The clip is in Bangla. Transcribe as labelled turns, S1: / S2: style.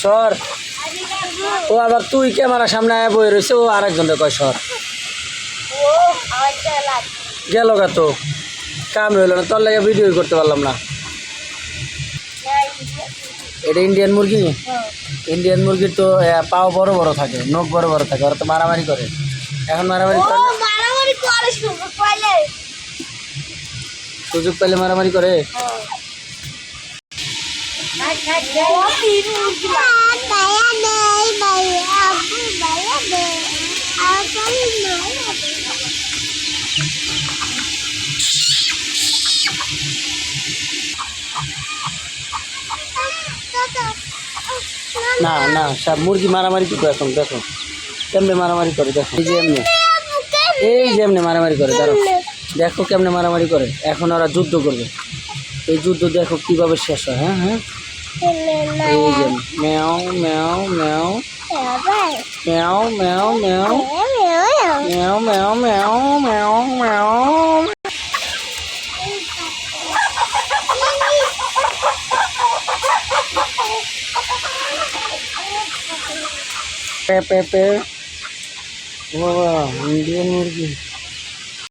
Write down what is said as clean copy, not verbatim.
S1: সর। ও আবার তুই ক্যামেরার সামনে আয় বই রয়েছে, ও আরেকজনের কয় সর। গেল গা তো কাম হইল না, তোর লাগে ভিডিও করতে পারলাম না। এটা ইন্ডিয়ান মুরগি। ইন্ডিয়ান মুরগির তো পাও বড় বড় থাকে, নখ বড় বড় থাকে, ওরা তো মারামারি করে। এখন মারামারি করে, সুযোগ পেলে মারামারি করে। না না, সব মুরগি মারামারি কি করে এখন দেখো কেমনে মারামারি করে, দেখো এই যে এমনি, এই যে এমনি মারামারি করে, দেখো দেখো কেমনে মারামারি করে। এখন ওরা যুদ্ধ করবে, এই যুদ্ধ দেখো কিভাবে শেষ হয়। হ্যাঁ হ্যাঁ, এই যে ম্যাও ম্যাও ম্যাও ম্যাও ম্যাও ম্যাও ম্যাও ম্যাও ম্যাও ম্যাও ম্যাও। पे पे पे, वाह इंडियन मुर्गी।